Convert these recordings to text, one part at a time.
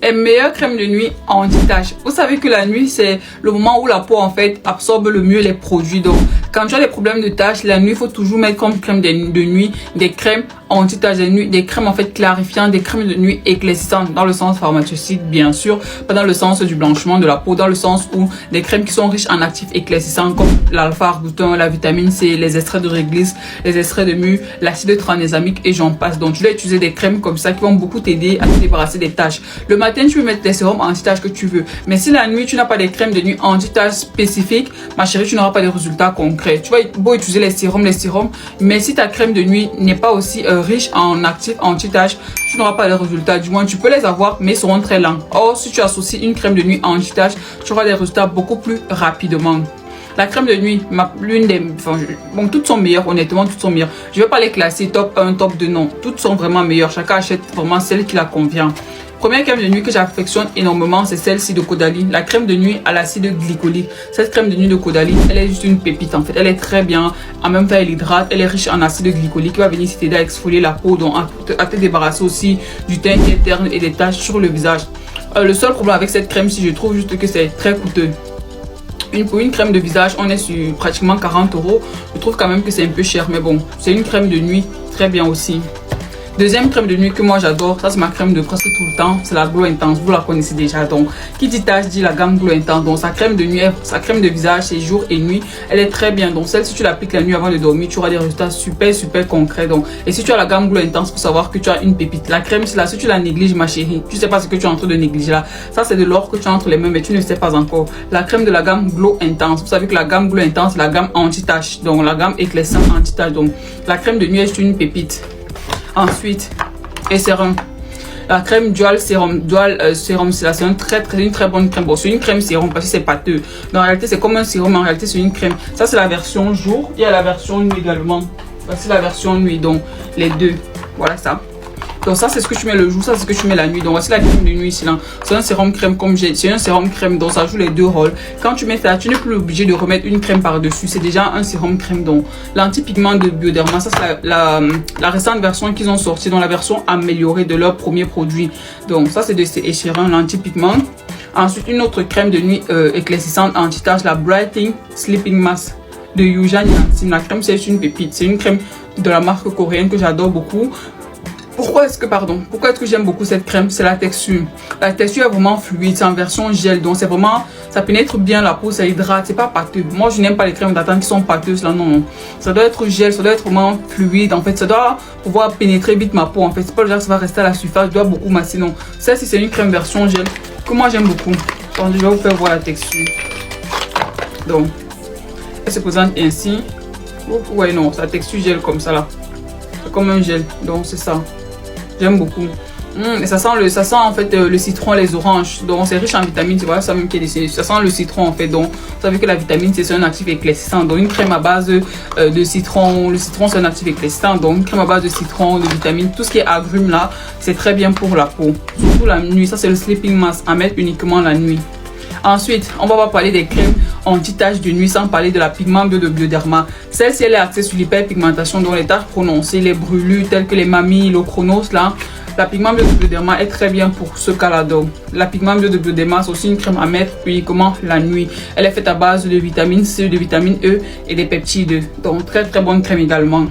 Et meilleure crème de nuit anti-tache. Vous savez que la nuit, c'est le moment où la peau en fait absorbe le mieux les produits. Donc, quand tu as des problèmes de taches, la nuit, il faut toujours mettre comme crème de nuit des crèmes anti-tache de nuit, des crèmes en fait clarifiantes, des crèmes de nuit éclaircissantes dans le sens pharmaceutique bien sûr, pas dans le sens du blanchiment de la peau, dans le sens où des crèmes qui sont riches en actifs éclaircissants comme l'alpha-arbutin, la vitamine C, les extraits de réglisse, les extraits de mûre, l'acide tranexamique et j'en passe. Donc tu dois utiliser des crèmes comme ça qui vont beaucoup t'aider à te débarrasser des taches. Le matin tu peux mettre les sérums anti-tache que tu veux, mais si la nuit tu n'as pas des crèmes de nuit anti-tache spécifiques, ma chérie, tu n'auras pas de résultats concrets. Tu vas beau utiliser les sérums, mais si ta crème de nuit n'est pas aussi riche en actifs anti-tache, tu n'auras pas de résultats. Du moins, tu peux les avoir, mais ils seront très lents. Or, si tu associes une crème de nuit anti-tache, tu auras des résultats beaucoup plus rapidement. La crème de nuit, toutes sont meilleures, honnêtement, toutes sont meilleures. Je ne vais pas les classer top 1, top 2, non. Toutes sont vraiment meilleures. Chacun achète vraiment celle qui la convient. Première crème de nuit que j'affectionne énormément, c'est celle-ci de Caudalie. La crème de nuit à l'acide glycolique. Cette crème de nuit de Caudalie, elle est juste une pépite en fait. Elle est très bien. En même temps, elle hydrate. Elle est riche en acide glycolique qui va venir t'aider à exfolier la peau, donc à te débarrasser aussi du teint qui est terne et des taches sur le visage. Le seul problème avec cette crème, si je trouve juste que c'est très coûteux. Pour une crème de visage, on est sur pratiquement 40 €. Je trouve quand même que c'est un peu cher, mais bon, c'est une crème de nuit très bien aussi. Deuxième crème de nuit que moi j'adore, ça c'est ma crème de presque tout le temps, c'est la Glow Intense, vous la connaissez déjà. Donc qui dit tache dit la gamme Glow Intense. Donc sa crème de nuit, sa crème de visage c'est jour et nuit, elle est très bien. Donc celle si tu l'appliques la nuit avant de dormir, tu auras des résultats super concrets. Donc et si tu as la gamme Glow Intense, pour savoir que tu as une pépite. La crème là, si tu la négliges ma chérie, tu sais pas ce que tu es en train de négliger là. Ça c'est de l'or que tu as entre les mains mais tu ne sais pas encore. La crème de la gamme Glow Intense, vous savez que la gamme Glow Intense c'est la gamme anti-tache, donc la gamme éclaircissante anti-tache. Donc la crème de nuit est une pépite. Ensuite, et sérum. La crème dual sérum, c'est une très bonne crème. Bon, c'est une crème sérum parce que c'est pâteux. Mais en réalité, c'est comme un sérum, mais en réalité, c'est une crème. Ça, c'est la version jour. Il y a la version nuit également. Voici la version nuit, donc les deux. Voilà ça. Donc ça c'est ce que tu mets le jour, ça c'est ce que tu mets la nuit. Donc voici la crème de nuit ici là. C'est un sérum crème comme j'ai, c'est un sérum crème donc ça joue les deux rôles. Quand tu mets ça, tu n'es plus obligé de remettre une crème par dessus. C'est déjà un sérum crème. Donc l'anti-pigment de Bioderma, ça c'est la récente version qu'ils ont sorti, dans la version améliorée de leur premier produit. Donc ça c'est de ces échirants l'anti-pigment. Ensuite une autre crème de nuit éclaircissante anti-tache, la Brightening Sleeping Mask de Yuja Niansim. La crème c'est une pépite, c'est une crème de la marque coréenne que j'adore beaucoup. Pourquoi est-ce que j'aime beaucoup cette crème? C'est la texture. La texture est vraiment fluide, c'est en version gel, donc c'est vraiment, ça pénètre bien la peau, ça hydrate, c'est pas pâteux. Moi je n'aime pas les crèmes d'attente qui sont pâteuses là, non. Ça doit être gel, ça doit être vraiment fluide, en fait, ça doit pouvoir pénétrer vite ma peau, en fait. C'est pas le genre que ça va rester à la surface, je dois beaucoup masser, non. Celle-ci c'est une crème version gel que moi j'aime beaucoup. Donc je vais vous faire voir la texture. Donc, elle se présente ainsi. Ouais, non, sa texture gel comme ça là. C'est comme un gel, donc c'est ça. J'aime beaucoup. Et ça sent en fait le citron, les oranges. Donc c'est riche en vitamines, tu vois, ça même qui est dessiné. Ça sent le citron en fait. Donc vous savez que la vitamine c'est un actif éclaircissant. Donc une crème à base de citron. Le citron c'est un actif éclaircissant. Donc une crème à base de citron, de vitamines, tout ce qui est agrumes là, c'est très bien pour la peau. Surtout la nuit. Ça c'est le sleeping mask à mettre uniquement la nuit. Ensuite, on va pas parler des crèmes anti-taches de nuit sans parler de la pigment bio de Bioderma. Celle-ci, elle est axée sur l'hyperpigmentation, dont les taches prononcées, les brûlures telles que les mamies, le chronos là. La pigment bio de Bioderma est très bien pour ce cas-là. Donc, la pigment bio de Bioderma, c'est aussi une crème à mettre uniquement la nuit. Elle est faite à base de vitamine C, de vitamine E et des peptides. Donc, très bonne crème également.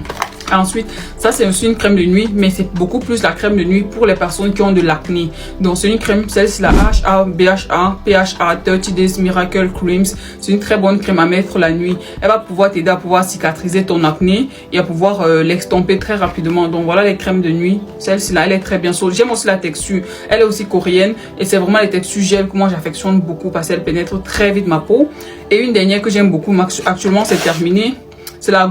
Ensuite, ça c'est aussi une crème de nuit, mais c'est beaucoup plus la crème de nuit pour les personnes qui ont de l'acné. Donc c'est une crème, celle-ci la HA, BHA, PHA, 30 Days Miracle Creams. C'est une très bonne crème à mettre la nuit. Elle va pouvoir t'aider à pouvoir cicatriser ton acné et à pouvoir l'extomper très rapidement. Donc voilà les crèmes de nuit. Celle-ci là, elle est très bien. J'aime aussi la texture. Elle est aussi coréenne et c'est vraiment les textures gel que moi j'affectionne beaucoup parce qu'elle pénètre très vite ma peau. Et une dernière que j'aime beaucoup, actuellement c'est terminé. C'est la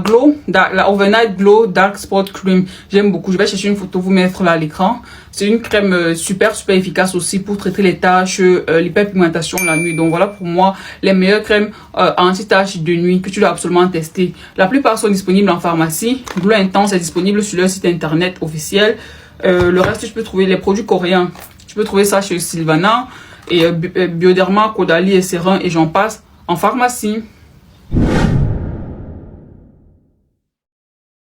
Overnight Glow Dark Spot Cream. J'aime beaucoup. Je vais chercher une photo, vous mettre là à l'écran. C'est une crème super efficace aussi pour traiter les taches, l'hyperpigmentation la nuit. Donc voilà pour moi les meilleures crèmes anti-taches de nuit que tu dois absolument tester. La plupart sont disponibles en pharmacie. Glow Intense est disponible sur leur site internet officiel. Le reste, tu peux trouver les produits coréens. Tu peux trouver ça chez Sylvana et Bioderma, Caudalie et Serin et j'en passe en pharmacie.